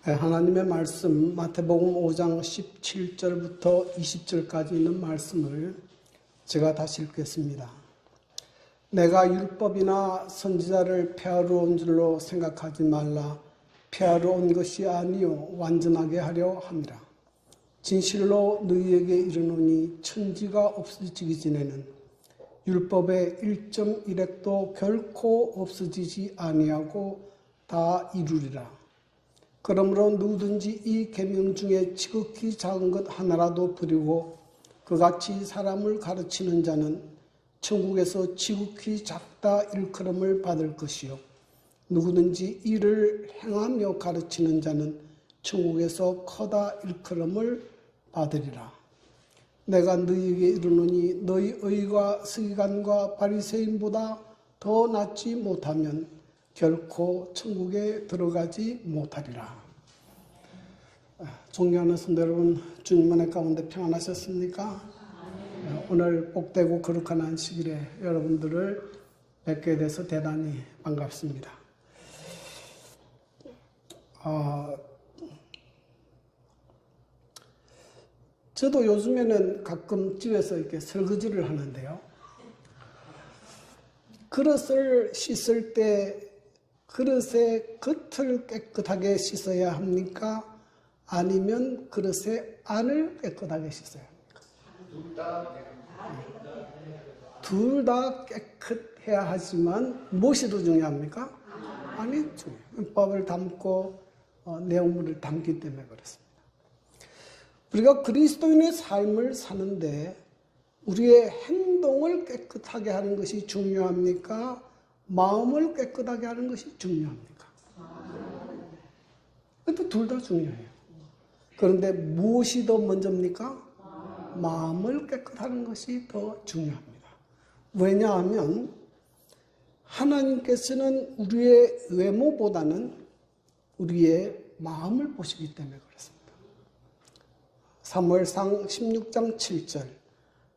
하나님의 말씀 마태복음 5장 17절부터 20절까지 있는 말씀을 제가 다시 읽겠습니다. 내가 율법이나 선지자를 폐하러 온 줄로 생각하지 말라. 폐하러 온 것이 아니요 완전하게 하려 함이라. 진실로 너희에게 이르노니 천지가 없어지기 전에는 율법의 1.1획도 결코 없어지지 아니하고 다 이루리라. 그러므로 누구든지 이 계명 중에 지극히 작은 것 하나라도 버리고 그같이 사람을 가르치는 자는 천국에서 지극히 작다 일컬음을 받을 것이요 누구든지 이를 행하며 가르치는 자는 천국에서 커다 일컬음을 받으리라. 내가 너희에게 이르노니 너희 의가 서기관과 바리새인보다 더 낫지 못하면 결코 천국에 들어가지 못하리라. 존경하는 성도 여러분, 주님 은혜 가운데 평안하셨습니까? 오늘 복되고 거룩한 안식일에 여러분들을 뵙게 돼서 대단히 반갑습니다. 저도 요즘에는 가끔 집에서 이렇게 설거지를 하는데요. 그릇을 씻을 때 그릇의 겉을 깨끗하게 씻어야 합니까? 아니면 그릇의 안을 깨끗하게 씻어야 합니까? 둘 다 깨끗해야 하지만 무엇이 더 중요합니까? 안이 중요해요. 율법을 담고 내용물을 담기 때문에 그렇습니다. 우리가 그리스도인의 삶을 사는데 우리의 행동을 깨끗하게 하는 것이 중요합니까? 마음을 깨끗하게 하는 것이 중요합니까? 둘 다 중요해요. 그런데 무엇이 더 먼저입니까? 마음을 깨끗하는 것이 더 중요합니다. 왜냐하면 하나님께서는 우리의 외모보다는 우리의 마음을 보시기 때문에 그렇습니다. 사무엘상 16장 7절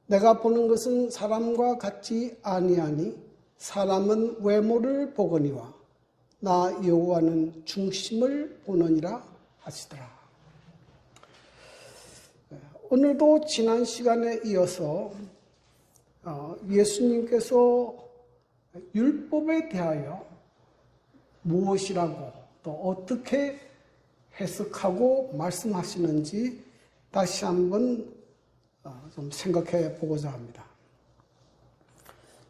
내가 보는 것은 사람과 같지 아니하니 사람은 외모를 보거니와 나 여호와는 중심을 보느니라 하시더라. 오늘도 지난 시간에 이어서 예수님께서 율법에 대하여 무엇이라고 또 어떻게 해석하고 말씀하시는지 다시 한번 좀 생각해 보고자 합니다.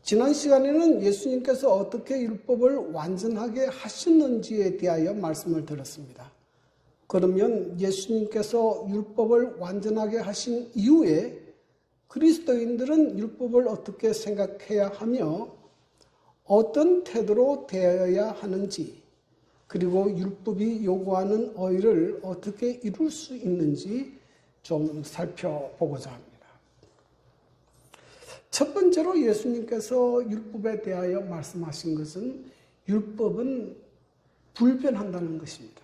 지난 시간에는 예수님께서 어떻게 율법을 완전하게 하셨는지에 대하여 말씀을 들었습니다. 그러면 예수님께서 율법을 완전하게 하신 이후에 그리스도인들은 율법을 어떻게 생각해야 하며 어떤 태도로 대해야 하는지 그리고 율법이 요구하는 의를 어떻게 이룰 수 있는지 좀 살펴보고자 합니다. 첫 번째로 예수님께서 율법에 대하여 말씀하신 것은 율법은 불변한다는 것입니다.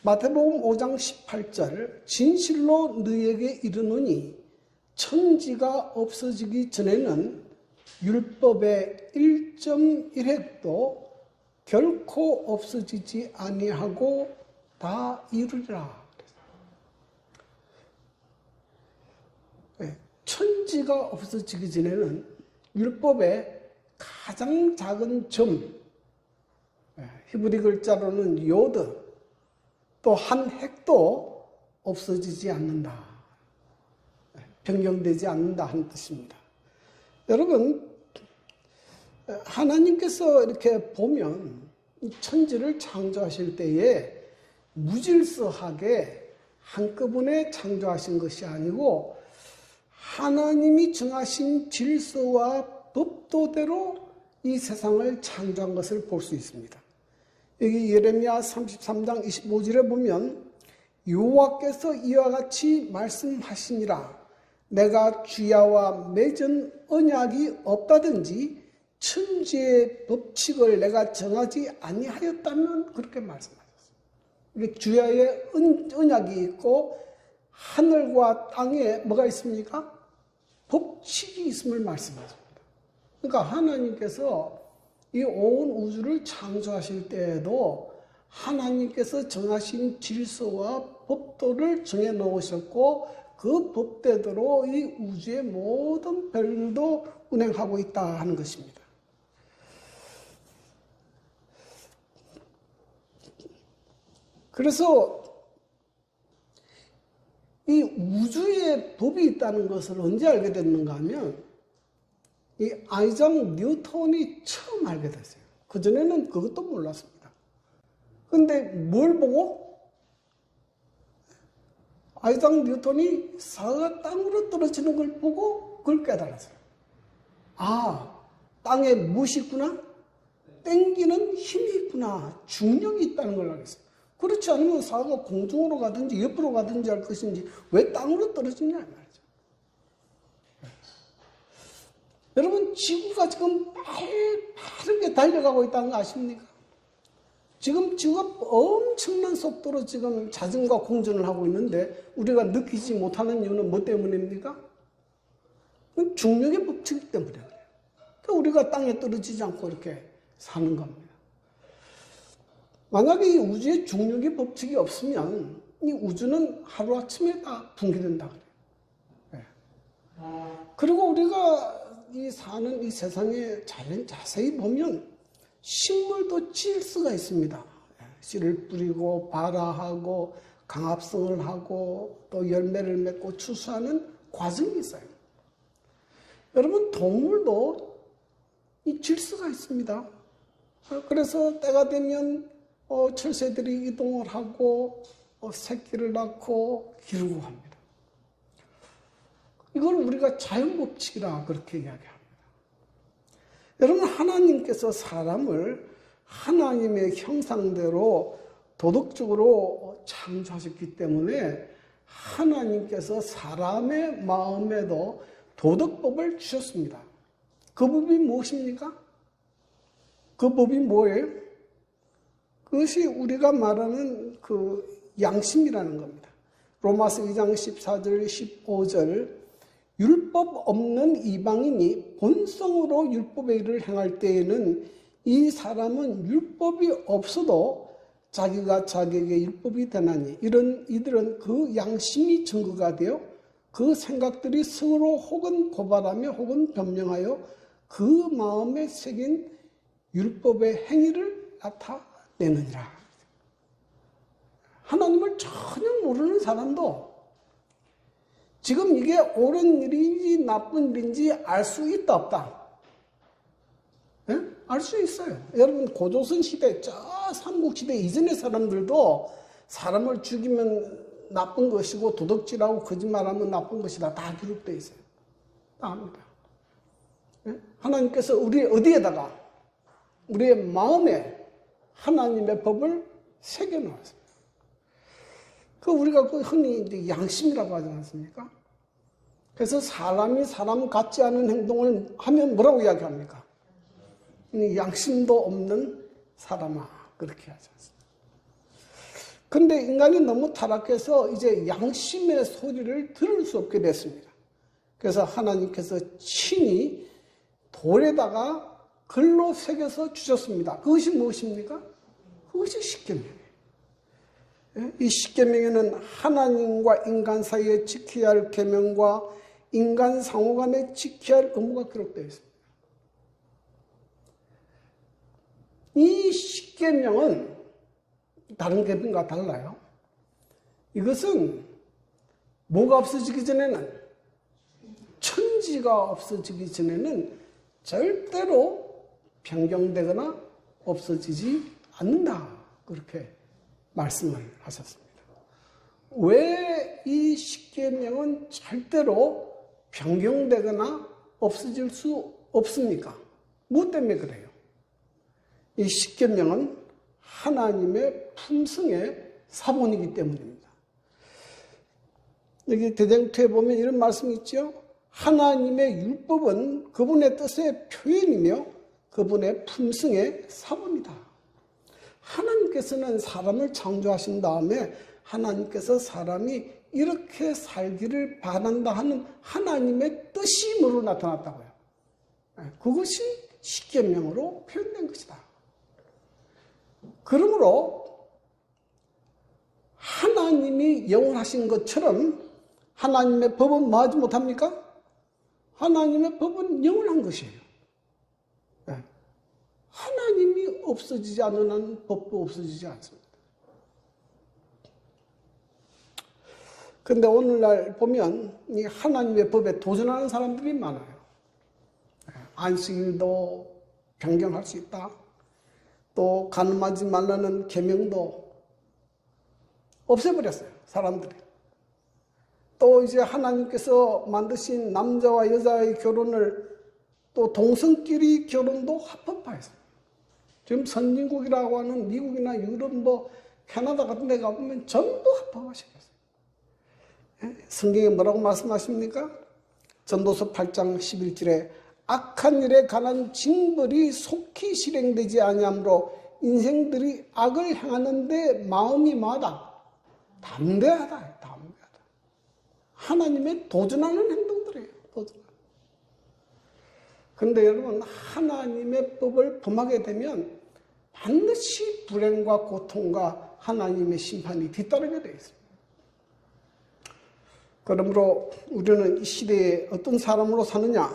마태복음 5장 18절 진실로 너희에게 이르노니 천지가 없어지기 전에는 율법의 1.1획도 결코 없어지지 아니하고 다 이루리라. 천지가 없어지기 전에는 율법의 가장 작은 점, 히브리 글자로는 요드, 또 한 획도 없어지지 않는다. 변경되지 않는다 하는 뜻입니다. 여러분, 하나님께서 이렇게 보면 천지를 창조하실 때에 무질서하게 한꺼번에 창조하신 것이 아니고 하나님이 정하신 질서와 법도대로 이 세상을 창조한 것을 볼 수 있습니다. 여기 예레미야 33장 25절에 보면 여호와께서 이와 같이 말씀하시니라 내가 주야와 맺은 언약이 없다든지 천지의 법칙을 내가 정하지 아니하였다면 그렇게 말씀하셨어요. 주야의 언약이 있고 하늘과 땅에 뭐가 있습니까? 법칙이 있음을 말씀하십니다. 그러니까 하나님께서 이 온 우주를 창조하실 때에도 하나님께서 정하신 질서와 법도를 정해 놓으셨고 그 법대로 이 우주의 모든 별들도 운행하고 있다 하는 것입니다. 그래서 이 우주에 법이 있다는 것을 언제 알게 됐는가 하면 이 아이작 뉴턴이 처음 알게 됐어요. 그전에는 그것도 몰랐습니다. 근데 뭘 보고? 아이작 뉴턴이 사과가 땅으로 떨어지는 걸 보고 그걸 깨달았어요. 아, 땅에 무엇이 있구나? 땡기는 힘이 있구나. 중력이 있다는 걸 알겠어요. 그렇지 않으면 사과가 공중으로 가든지 옆으로 가든지 할 것인지 왜 땅으로 떨어지냐 말이죠. 여러분, 지구가 지금 빠르게 달려가고 있다는 거 아십니까? 지금 지구가 엄청난 속도로 지금 자전과 공전을 하고 있는데 우리가 느끼지 못하는 이유는 뭐 때문입니까? 중력의 법칙 때문에 그래요. 그러니까 우리가 땅에 떨어지지 않고 이렇게 사는 겁니다. 만약에 이 우주에 중력의 법칙이 없으면 이 우주는 하루아침에 다 붕괴된다 그래요. 네. 그리고 우리가 이 사는 이 세상에 자세히 보면 식물도 질서가 있습니다. 씨를 뿌리고 발화하고 강합성을 하고 또 열매를 맺고 추수하는 과정이 있어요. 여러분, 동물도 이 질서가 있습니다. 그래서 때가 되면 철새들이 이동을 하고 새끼를 낳고 기르고 합니다. 이걸 우리가 자연법칙이라 그렇게 이야기합니다. 여러분, 하나님께서 사람을 하나님의 형상대로 도덕적으로 창조하셨기 때문에 하나님께서 사람의 마음에도 도덕법을 주셨습니다. 그 법이 무엇입니까? 그 법이 뭐예요? 그것이 우리가 말하는 그 양심이라는 겁니다. 로마서 2장 14절 15절 율법 없는 이방인이 본성으로 율법의 일을 행할 때에는 이 사람은 율법이 없어도 자기가 자기에게 율법이 되나니 이들은 그 양심이 증거가 되어 그 생각들이 서로 혹은 고발하며 혹은 변명하여 그 마음에 새긴 율법의 행위를 나타내느니라. 하나님을 전혀 모르는 사람도 지금 이게 옳은 일인지 나쁜 일인지 알 수 있다 없다? 네? 알 수 있어요. 여러분, 고조선 시대, 저 삼국시대 이전의 사람들도 사람을 죽이면 나쁜 것이고 도둑질하고 거짓말하면 나쁜 것이다. 다 기록되어 있어요. 다 압니다. 네? 하나님께서 우리 어디에다가 우리의 마음에 하나님의 법을 새겨놓았습니다. 그 우리가 그 흔히 이제 양심이라고 하지 않습니까? 그래서 사람이 사람 같지 않은 행동을 하면 뭐라고 이야기합니까? 양심도 없는 사람아, 그렇게 하지 않습니까? 그런데 인간이 너무 타락해서 이제 양심의 소리를 들을 수 없게 됐습니다. 그래서 하나님께서 친히 돌에다가 글로 새겨서 주셨습니다. 그것이 무엇입니까? 그것이 십계명이에요. 이 십계명에는 하나님과 인간 사이에 지켜야 할 계명과 인간 상호 간에 지켜야 할 의무가 기록되어 있습니다. 이 십계명은 다른 계명과 달라요. 이것은 뭐가 없어지기 전에는, 천지가 없어지기 전에는 절대로 변경되거나 없어지지 않는다. 그렇게 말씀을 하셨습니다. 왜 이 십계명은 절대로 변경되거나 없어질 수 없습니까? 무엇 때문에 그래요? 이 십계명은 하나님의 품성의 사본이기 때문입니다. 여기 대장투에 보면 이런 말씀이 있죠. 하나님의 율법은 그분의 뜻의 표현이며 그분의 품성의 사본이다. 하나님께서는 사람을 창조하신 다음에 하나님께서 사람이 이렇게 살기를 바란다 하는 하나님의 뜻이 뭐로 나타났다고요? 그것이 십계명으로 표현된 것이다. 그러므로 하나님이 영원하신 것처럼 하나님의 법은 뭐하지 못합니까? 하나님의 법은 영원한 것이에요. 하나님이 없어지지 않는 한 법도 없어지지 않습니다. 그런데 오늘날 보면 이 하나님의 법에 도전하는 사람들이 많아요. 안식일도 변경할 수 있다. 또 간음하지 말라는 계명도 없애버렸어요, 사람들이. 또 이제 하나님께서 만드신 남자와 여자의 결혼을 또 동성끼리 결혼도 합법화했어요. 지금 선진국이라고 하는 미국이나 유럽, 캐나다 같은 데 가보면 전부 합법화시켰어요. 성경에 뭐라고 말씀하십니까? 전도서 8장 11절에 악한 일에 관한 징벌이 속히 실행되지 아니하므로 인생들이 악을 행하는데 마음이 뭐하다? 담대하다. 하나님의 도전하는 행동들이에요. 그런데 여러분, 하나님의 법을 범하게 되면 반드시 불행과 고통과 하나님의 심판이 뒤따르게 되어 있습니다. 그러므로 우리는 이 시대에 어떤 사람으로 사느냐?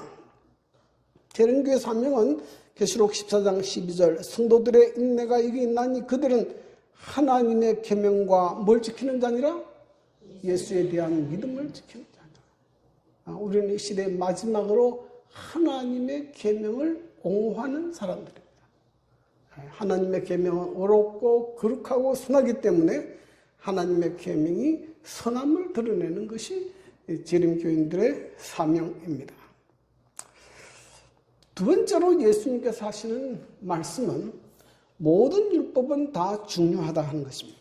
대령교회 사명은 계시록 14장 12절 성도들의 인내가 여기 있나니 그들은 하나님의 계명과 뭘 지키는 자니라? 예수에 대한 믿음을 지키는 자니라. 우리는 이 시대의 마지막으로 하나님의 계명을 옹호하는 사람들입니다. 하나님의 계명은 어렵고 거룩하고 선하기 때문에 하나님의 계명이 선함을 드러내는 것이 재림교인들의 사명입니다. 두 번째로 예수님께서 하시는 말씀은 모든 율법은 다 중요하다 하는 것입니다.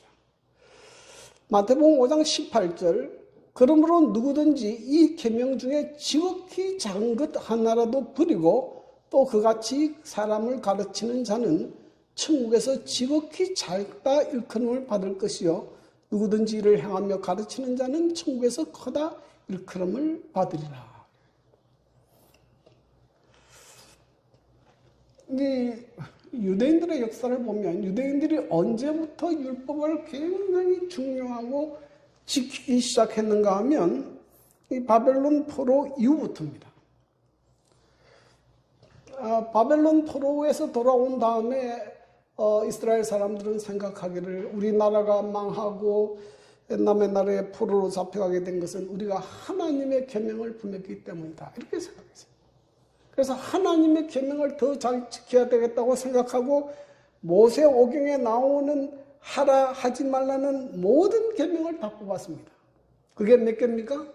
마태복음 5장 18절 그러므로 누구든지 이 계명 중에 지극히 작은 것 하나라도 버리고 또 그같이 사람을 가르치는 자는 천국에서 지극히 작다 일컬음을 받을 것이요 누구든지 이를 행하며 가르치는 자는 천국에서 크다 일컬음을 받으리라. 이 유대인들의 역사를 보면 유대인들이 언제부터 율법을 굉장히 중요하고 지키기 시작했는가 하면 이 바벨론 포로 이후부터입니다. 바벨론 포로에서 돌아온 다음에 이스라엘 사람들은 생각하기를 우리나라가 망하고 옛날의 나라에 포로로 잡혀가게 된 것은 우리가 하나님의 계명을 범했기 때문이다. 이렇게 생각했어요. 그래서 하나님의 계명을 더 잘 지켜야 되겠다고 생각하고 모세오경에 나오는 하라 하지 말라는 모든 계명을 다 뽑았습니다. 그게 몇 개입니까?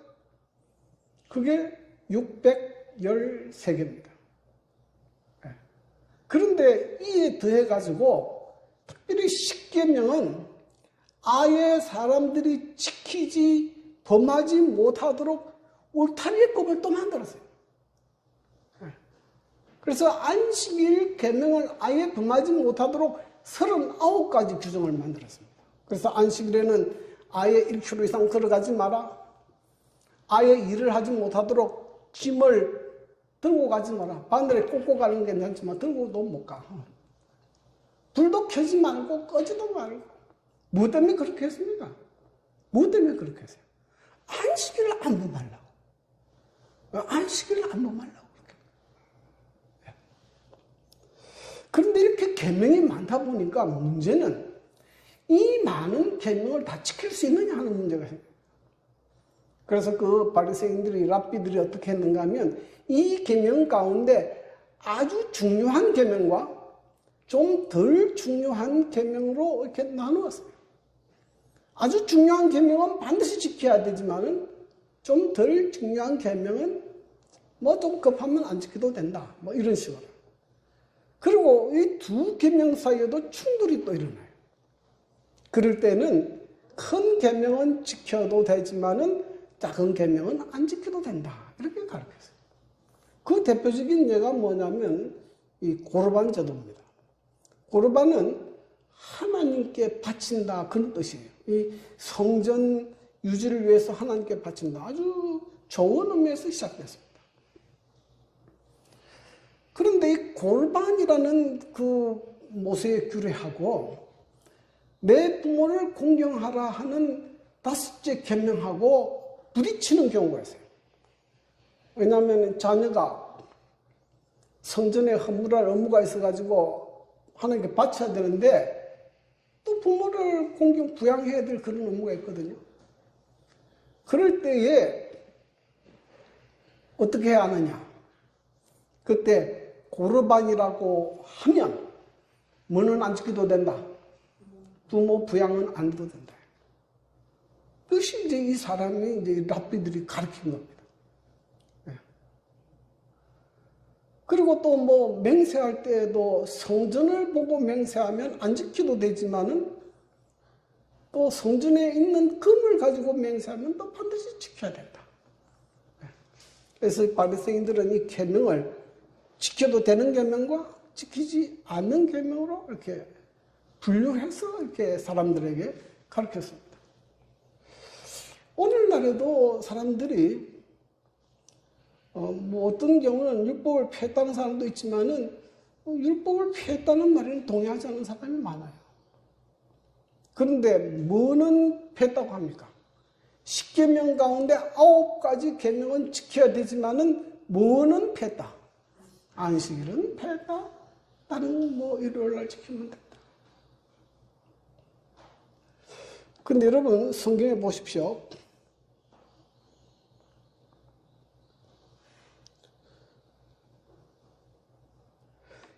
그게 613개입니다. 그런데 이에 더해가지고 특별히 10계명은 아예 사람들이 지키지 범하지 못하도록 울타리의 법을 또 만들었어요. 그래서 안식일 계명을 아예 범하지 못하도록 39가지 규정을 만들었습니다. 그래서 안식일에는 아예 1km 이상 걸어가지 마라. 아예 일을 하지 못하도록 짐을 들고 가지 마라. 바늘에 꽂고 가는 게 괜찮지만 들고도 못 가. 불도 켜지 말고 꺼지도 말고. 뭐 때문에 그렇게 했습니까? 뭐 때문에 그렇게 했어요? 안식일을 안 범하려고. 안식일을 안 범하려고. 그런데 이렇게 계명이 많다 보니까 문제는 이 많은 계명을 다 지킬 수 있느냐 하는 문제가 생겨요. 그래서 그 바리새인들이 랍비들이 어떻게 했는가 하면 이 계명 가운데 아주 중요한 계명과 좀 덜 중요한 계명으로 이렇게 나누었어요. 아주 중요한 계명은 반드시 지켜야 되지만은 좀 덜 중요한 계명은 뭐 좀 급하면 안 지켜도 된다. 뭐 이런 식으로. 그리고 이 두 계명 사이에도 충돌이 또 일어나요. 그럴 때는 큰 계명은 지켜도 되지만은 작은 계명은 안 지켜도 된다. 이렇게 가르쳤어요. 그 대표적인 예가 뭐냐면 이 고르반 제도입니다. 고르반은 하나님께 바친다 그런 뜻이에요. 이 성전 유지를 위해서 하나님께 바친다. 아주 좋은 의미에서 시작됐습니다. 그런데 이 골반이라는 그 모세의 규례하고 내 부모를 공경하라 하는 5째 계명하고 부딪히는 경우가 있어요. 왜냐하면 자녀가 성전에 헌물할 의무가 있어가지고 하나님께 바쳐야 되는데 또 부모를 공경 부양해야 될 그런 의무가 있거든요. 그럴 때에 어떻게 해야 하느냐? 그때 고르반이라고 하면 뭐는 안 지켜도 된다. 부모 부양은 안 해도 된다. 그것이 이제 이 사람이 이제 랍비들이 가르친 겁니다. 네. 그리고 또 뭐 맹세할 때에도 성전을 보고 맹세하면 안 지켜도 되지만은 또 성전에 있는 금을 가지고 맹세하면 또 반드시 지켜야 된다. 네. 그래서 바리새인들은 이 계명을 지켜도 되는 계명과 지키지 않는 계명으로 이렇게 분류해서 이렇게 사람들에게 가르쳤습니다. 오늘날에도 사람들이 뭐 어떤 경우는 율법을 피했다는 사람도 있지만은 율법을 피했다는 말에는 동의하지 않는 사람이 많아요. 그런데 뭐는 피했다고 합니까? 10계명 가운데 9가지 계명은 지켜야 되지만은 뭐는 피했다? 안식일은 피했다. 다른 뭐 일요일날 지키면 된다. 근데 여러분 성경에 보십시오.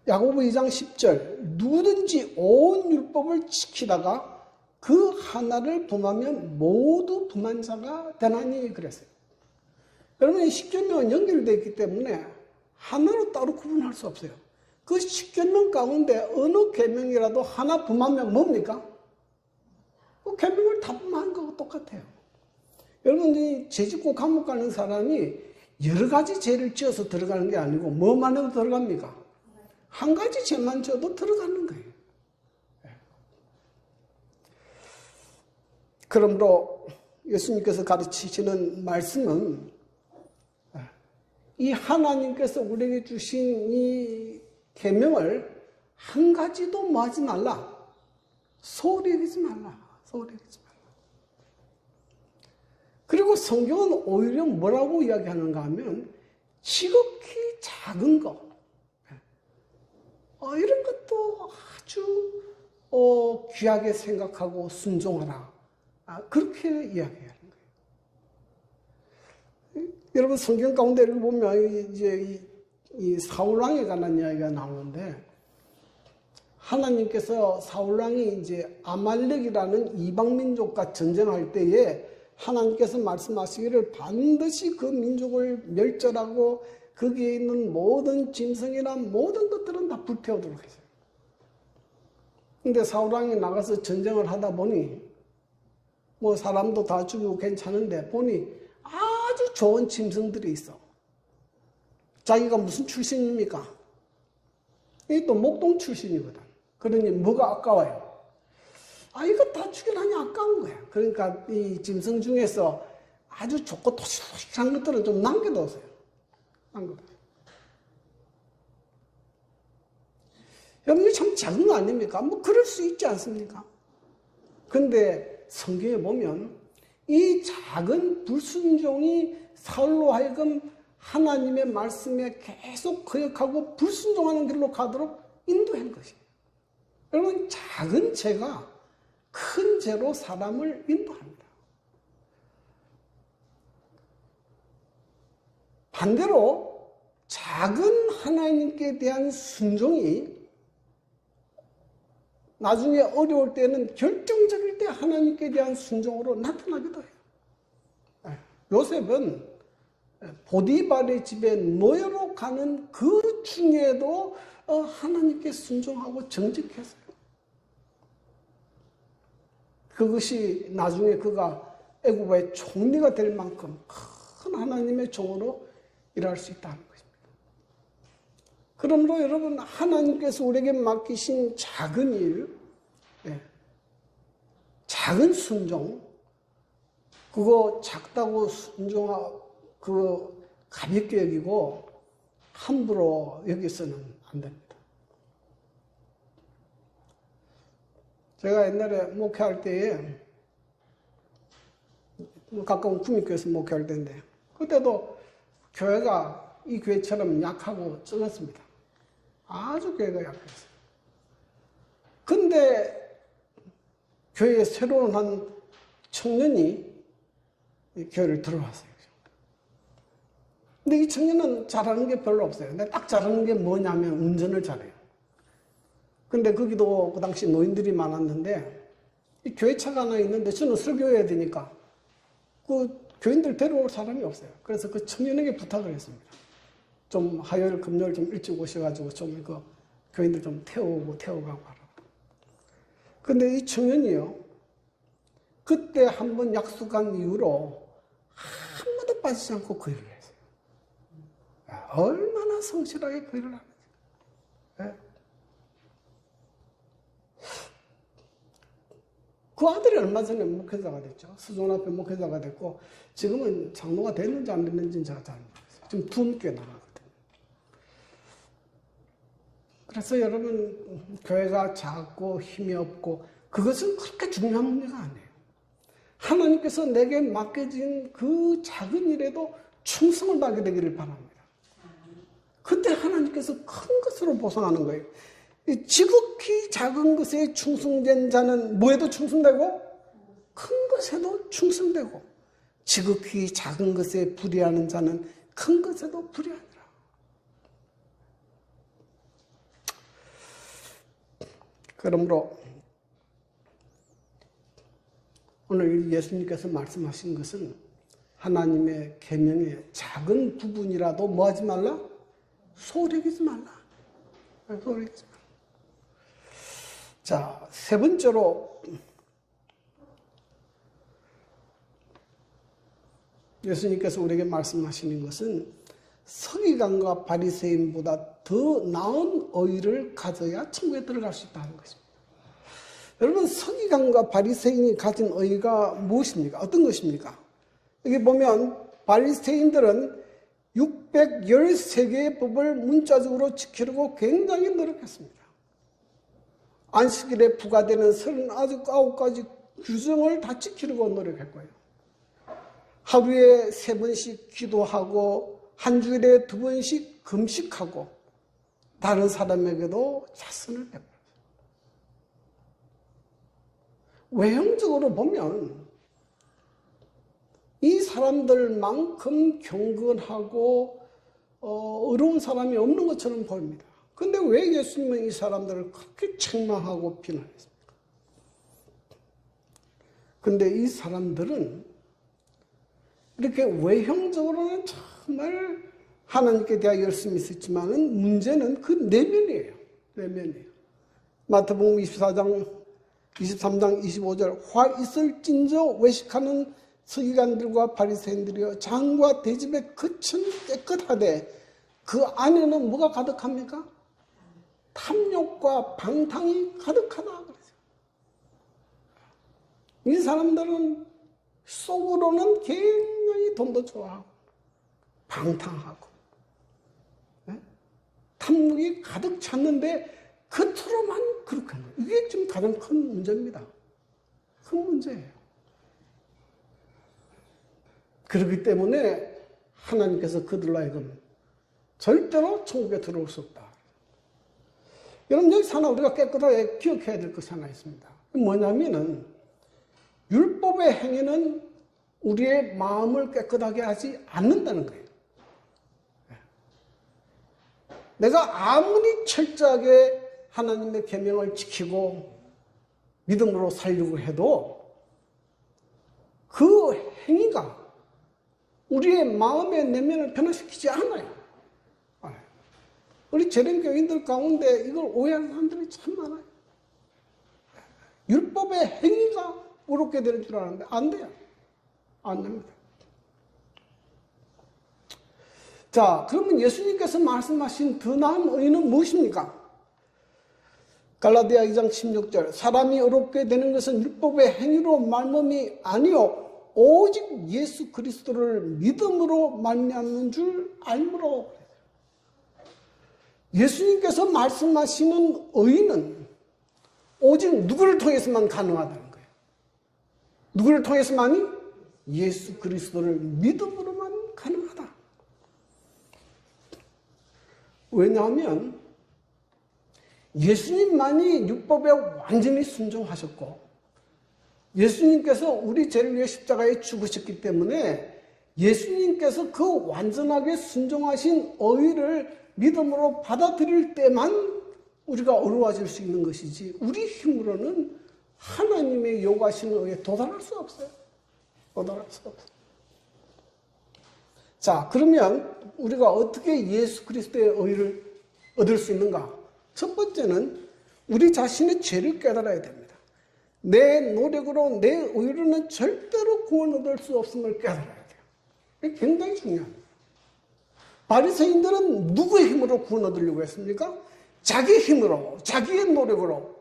야고보 2장 10절 누구든지 온 율법을 지키다가 그 하나를 범하면 모두 범한 자가 되나니 그랬어요. 여러분 이 10계명은 연결되어 있기 때문에 하나로 따로 구분할 수 없어요. 그 10계명 가운데 어느 계명이라도 하나 범하면 뭡니까? 그 계명을 다 범하는 거하고 똑같아요. 여러분 이 죄짓고 감옥 가는 사람이 여러 가지 죄를 지어서 들어가는 게 아니고 뭐만 해도 들어갑니까? 한 가지 죄만 지어도 들어가는 거예요. 그러므로 예수님께서 가르치시는 말씀은 이 하나님께서 우리에게 주신 이 계명을 한 가지도 뭐 하지 말라. 소홀히 여기지 말라. 소홀히 여기지 말라. 그리고 성경은 오히려 뭐라고 이야기하는가 하면 지극히 작은 것 이런 것도 아주 귀하게 생각하고 순종하라. 그렇게 이야기하는 거예요. 여러분 성경 가운데 읽어보면 이제 이 사울왕에 관한 이야기가 나오는데 하나님께서 사울왕이 이제 아말렉이라는 이방민족과 전쟁할 때에 하나님께서 말씀하시기를 반드시 그 민족을 멸절하고 거기에 있는 모든 짐승이나 모든 것들은 다 불태우도록 했어요. 근데 사울왕이 나가서 전쟁을 하다 보니 뭐 사람도 다 죽이고 괜찮은데 보니 아주 좋은 짐승들이 있어. 자기가 무슨 출신입니까? 이 또 목동 출신이거든. 그러니 뭐가 아까워요? 이거 다 죽이라니 아까운 거야. 그러니까 이 짐승 중에서 아주 좋고 토실토실한 것들은 좀 남겨뒀어요. 여러분, 참 작은 거 아닙니까? 뭐, 그럴 수 있지 않습니까? 근데 성경에 보면 이 작은 불순종이 사울로 하여금 하나님의 말씀에 계속 거역하고 불순종하는 길로 가도록 인도한 것이에요. 여러분, 작은 죄가 큰 죄로 사람을 인도합니다. 반대로 작은 하나님께 대한 순종이 나중에 어려울 때는 결정적일 때 하나님께 대한 순종으로 나타나기도 해요. 요셉은 보디발의 집에 노예로 가는 그 중에도 하나님께 순종하고 정직했어요. 그것이 나중에 그가 애굽의 총리가 될 만큼 큰 하나님의 종으로 일할 수 있다는 것입니다. 그러므로 여러분 하나님께서 우리에게 맡기신 작은 일, 작은 순종, 그거 작다고 순종하고 그거 가볍게 여기고 함부로 여기서는 안 됩니다. 제가 옛날에 목회할 때에 가까운 구미교에서 목회할 때인데 그때도 교회가 이 교회처럼 약하고 적었습니다. 아주 교회가 약했어요. 근데 교회에 새로운 한 청년이 이 교회를 들어왔어요. 근데 이 청년은 잘하는 게 별로 없어요. 근데 딱 잘하는 게 뭐냐면 운전을 잘해요. 근데 거기도 그 당시 노인들이 많았는데 이 교회차가 하나 있는데 저는 설교해야 되니까 그 교인들 데려올 사람이 없어요. 그래서 그 청년에게 부탁을 했습니다. 좀 화요일, 금요일 좀 일찍 오셔가지고 좀 그 교인들 좀 태워가고 하라. 근데 이 청년이요. 그때 한번 약속한 이후로 한 번도 빠지지 않고 그 일을 했어요. 얼마나 성실하게 그 일을 하는지. 네. 그 아들이 얼마 전에 목회자가 됐죠. 수종 앞에 목회자가 됐고 지금은 장로가 됐는지 안 됐는지는 제가 잘 모르겠어요. 지금 두문교에 나가거든요. 그래서 여러분 교회가 작고 힘이 없고 그것은 그렇게 중요한 문제가 아니에요. 하나님께서 내게 맡겨진 그 작은 일에도 충성을 다하게 되기를 바랍니다. 그때 하나님께서 큰 것으로 보상하는 거예요. 지극히 작은 것에 충성된 자는 뭐에도 충성되고 큰 것에도 충성되고 지극히 작은 것에 불의하는 자는 큰 것에도 불의하니라. 그러므로 오늘 예수님께서 말씀하신 것은 하나님의 계명의 작은 부분이라도 뭐 하지 말라? 소홀히 여기지 말라. 소홀히 여기지 말라. 자, 세 번째로 예수님께서 우리에게 말씀하시는 것은 서기관과 바리새인보다 더 나은 의를 가져야 천국에 들어갈 수 있다는 것입니다. 여러분, 서기관과 바리새인이 가진 의가 무엇입니까? 어떤 것입니까? 여기 보면 바리새인들은 613개의 법을 문자적으로 지키려고 굉장히 노력했습니다. 안식일에 부과되는 39가지 규정을 다 지키려고 노력했고요. 하루에 3번씩 기도하고 한 주일에 2번씩 금식하고 다른 사람에게도 자선을 베풀었어요. 외형적으로 보면 이 사람들만큼 경건하고 어려운 사람이 없는 것처럼 보입니다. 그런데 왜 예수님은 이 사람들을 그렇게 책망하고 비난했습니까? 그런데 이 사람들은 이렇게 외형적으로는 정말 하나님께 대하여 열심히 있었지만은 문제는 그 내면이에요. 내면이에요. 마태복음 23장 25절 화 있을진저 외식하는 서기관들과 바리새인들이여 장과 대집에 거천 깨끗하되 그 안에는 뭐가 가득합니까? 탐욕과 방탕이 가득하다 그랬어요. 이 사람들은 속으로는 굉장히 돈도 좋아하고 방탕하고 탐욕이 가득 찼는데 겉으로만 그렇게 하는 거예요. 이게 지금 가장 큰 문제입니다. 큰 문제예요. 그렇기 때문에 하나님께서 그들로 하여금 절대로 천국에 들어올 수 없다. 여러분 여기서 하나 우리가 깨끗하게 기억해야 될 것이 하나 있습니다. 뭐냐면은 율법의 행위는 우리의 마음을 깨끗하게 하지 않는다는 거예요. 내가 아무리 철저하게 하나님의 계명을 지키고 믿음으로 살려고 해도 그 행위가 우리의 마음의 내면을 변화시키지 않아요. 우리 재림교인들 가운데 이걸 오해하는 사람들이 참 많아요. 율법의 행위가 어렵게 되는 줄 아는데 안 돼요. 안 됩니다. 자, 그러면 예수님께서 말씀하신 더 나은 의는 무엇입니까? 갈라디아 2장 16절 사람이 어렵게 되는 것은 율법의 행위로 말미암이 아니요 오직 예수 그리스도를 믿음으로 말미암는 줄 알므로. 예수님께서 말씀하시는 의는 오직 누구를 통해서만 가능하다는 거예요. 누구를 통해서만이? 예수 그리스도를 믿음으로만 가능하다. 왜냐하면 예수님만이 율법에 완전히 순종하셨고 예수님께서 우리 죄를 위해 십자가에 죽으셨기 때문에 예수님께서 그 완전하게 순종하신 의를 믿음으로 받아들일 때만 우리가 의로워질 수 있는 것이지 우리 힘으로는 하나님의 요구하시는 의에 도달할 수 없어요. 도달할 수 없어요. 자, 그러면 우리가 어떻게 예수 그리스도의 의를 얻을 수 있는가? 첫 번째는 우리 자신의 죄를 깨달아야 됩니다. 내 노력으로 내 의로는 절대로 구원 얻을 수 없음을 깨달아야 돼요. 이게 굉장히 중요합니다. 바리새인들은 누구의 힘으로 구원 얻으려고 했습니까? 자기 힘으로, 자기의 노력으로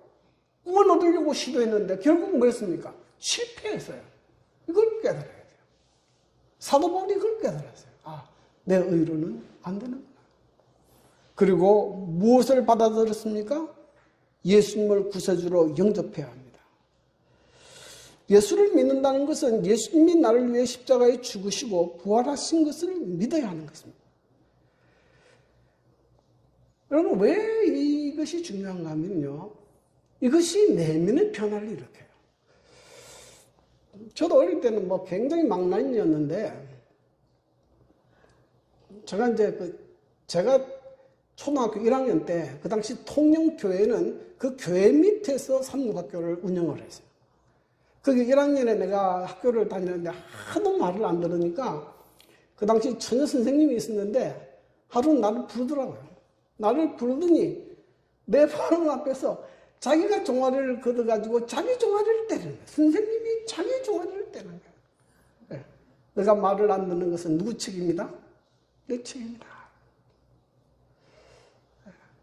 구원 얻으려고 시도했는데 결국 뭐였습니까? 실패했어요. 이걸 깨달아야 돼요. 사도 바울이 이걸 깨달았어요. 아, 내 의로는 안 되는구나. 그리고 무엇을 받아들였습니까? 예수님을 구세주로 영접해야 합니다. 예수를 믿는다는 것은 예수님이 나를 위해 십자가에 죽으시고 부활하신 것을 믿어야 하는 것입니다. 여러분, 왜 이것이 중요한가 하면요, 이것이 내면의 변화를 일으켜요. 저도 어릴 때는 뭐 굉장히 망나니였는데, 제가 초등학교 1학년 때, 그 당시 통영교회는 그 교회 밑에서 삼육학교를 운영을 했어요. 거기 1학년에 내가 학교를 다니는데 하도 말을 안 들으니까 그 당시 처녀 선생님이 있었는데 하루 나를 부르더라고요. 나를 부르더니 내 바로 앞에서 자기가 종아리를 걷어가지고 자기 종아리를 때리는 거예요. 선생님이 자기 종아리를 때리는 거예요. 네. 내가 말을 안 듣는 것은 누구 책임이다? 내 책임이다.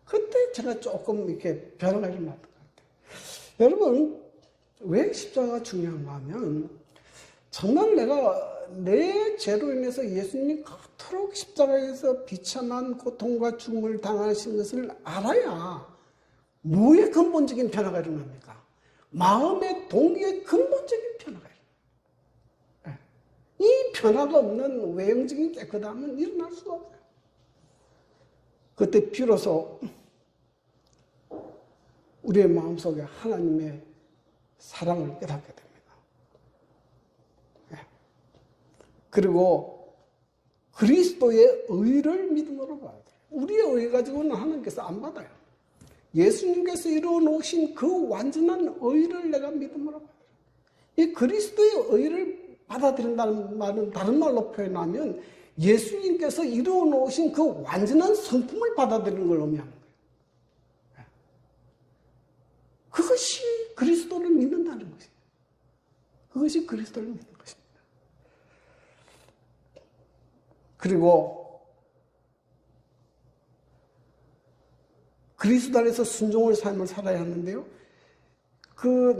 그때 제가 조금 이렇게 변화가 일어났던 것 같아요. 여러분, 왜 십자가가 중요한가 하면 정말 내가 내 죄로 인해서 예수님이 그토록 십자가에서 비참한 고통과 죽음을 당하신 것을 알아야 뭐의 근본적인 변화가 일어납니까? 마음의 동기의 근본적인 변화가 일어나요. 이 변화가 없는 외형적인 깨끗함은 일어날 수가 없어요. 그때 비로소 우리의 마음속에 하나님의 사랑을 깨닫게 됩니다. 그리고 그리스도의 의를 믿음으로 받아들여요. 우리의 의 가지고는 하나님께서 안 받아요. 예수님께서 이루어 놓으신 그 완전한 의를 내가 믿음으로 받아들여요. 이 그리스도의 의를 받아들인다는 말은 다른 말로 표현하면 예수님께서 이루어 놓으신 그 완전한 성품을 받아들이는 걸 의미하는 거예요. 그것이 그리스도를 믿는다는 것이에요. 그것이 그리스도를 믿는 것입니다. 그리고 그리스도 안에서 순종의 삶을 살아야 하는데요.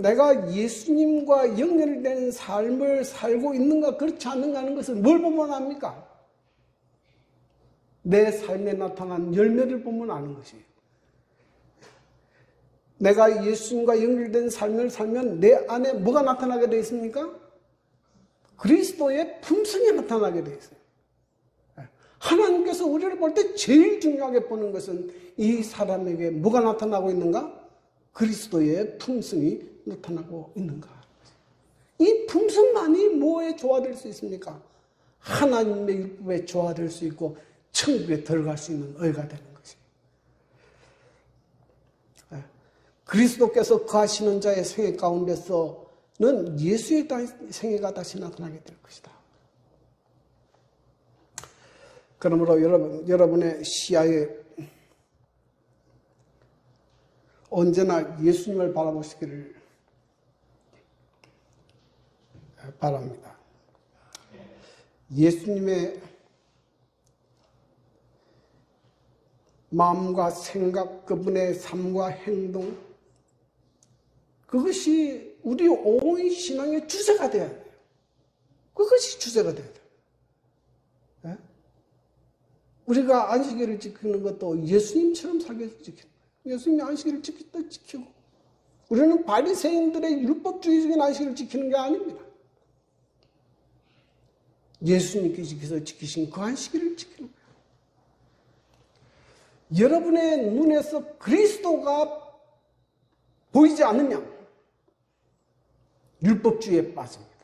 내가 예수님과 연결된 삶을 살고 있는가 그렇지 않는가 하는 것을 뭘 보면 압니까? 내 삶에 나타난 열매를 보면 아는 것이에요. 내가 예수님과 연결된 삶을 살면 내 안에 뭐가 나타나게 되어 있습니까? 그리스도의 품성이 나타나게 되어 있어요. 하나님께서 우리를 볼 때 제일 중요하게 보는 것은 이 사람에게 뭐가 나타나고 있는가? 그리스도의 품성이 나타나고 있는가? 이 품성만이 뭐에 조화될 수 있습니까? 하나님의 율법에 조화될 수 있고 천국에 들어갈 수 있는 의가 되는 것입니다. 그리스도께서 거하시는 자의 생애 가운데서는 예수의 생애가 다시 나타나게 될 것이다. 그러므로 여러분의 시야에 언제나 예수님을 바라보시기를 바랍니다. 예수님의 마음과 생각, 그분의 삶과 행동, 그것이 우리 온 신앙의 주제가 되어야 돼요. 그것이 주제가 되어야 돼요. 네? 우리가 안식일을 지키는 것도 예수님처럼 살게 지키는 거예요. 예수님이 안식일을 지키고 우리는 바리새인들의 율법주의적인 안식을 지키는 게 아닙니다. 예수님께서 지키신 그 안식일을 지키는 거예요. 여러분의 눈에서 그리스도가 보이지 않느냐? 율법주의에 빠집니다.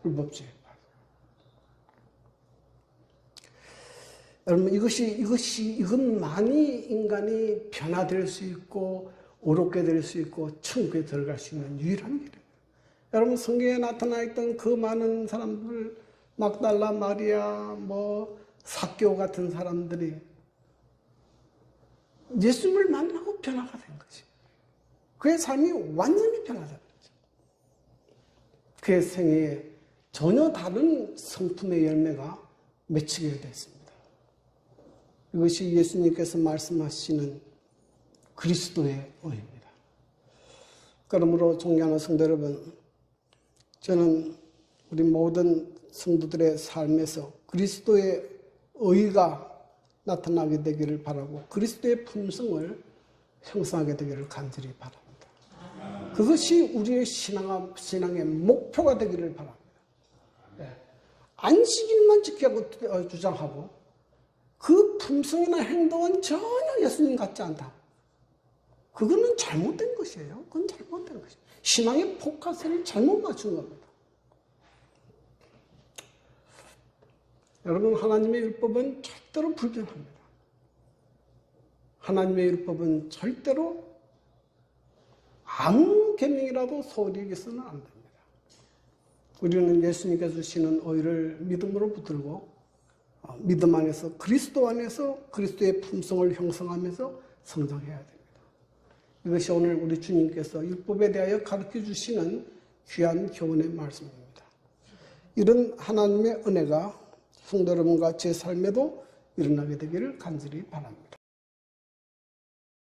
율법주의에 빠집니다. 여러분, 이것만이 인간이 변화될 수 있고, 옳게 될 수 있고, 천국에 들어갈 수 있는 유일한 길입니다. 여러분, 성경에 나타나 있던 그 많은 사람들, 막달라 마리아, 삭개오 같은 사람들이 예수님을 만나고 변화가 된 거지. 그의 삶이 완전히 변화된 거죠. 그의 생애에 전혀 다른 성품의 열매가 맺히게 됐습니다. 이것이 예수님께서 말씀하시는 그리스도의 의입니다. 그러므로 존경하는 성도 여러분, 저는 우리 모든 성도들의 삶에서 그리스도의 의가 나타나게 되기를 바라고 그리스도의 품성을 형성하게 되기를 간절히 바랍니다. 그것이 우리의 신앙의 목표가 되기를 바랍니다. 안식일만 지키라고 주장하고 그 품성이나 행동은 전혀 예수님 같지 않다. 그거는 잘못된 것이에요. 그건 잘못된 것이에요. 신앙의 포커스를 잘못 맞춘 겁니다. 여러분, 하나님의 율법은 절대로 불변합니다. 하나님의 율법은 절대로 아무 계명이라도 소홀히 여겨서는 안 됩니다. 우리는 예수님께서 주시는 의를 믿음으로 붙들고 믿음 안에서 그리스도 안에서 그리스도의 품성을 형성하면서 성장해야 됩니다. 이것이 오늘 우리 주님께서 율법에 대하여 가르쳐 주시는 귀한 교훈의 말씀입니다. 이런 하나님의 은혜가 성도 여러분과 제 삶에도 일어나게 되기를 간절히 바랍니다.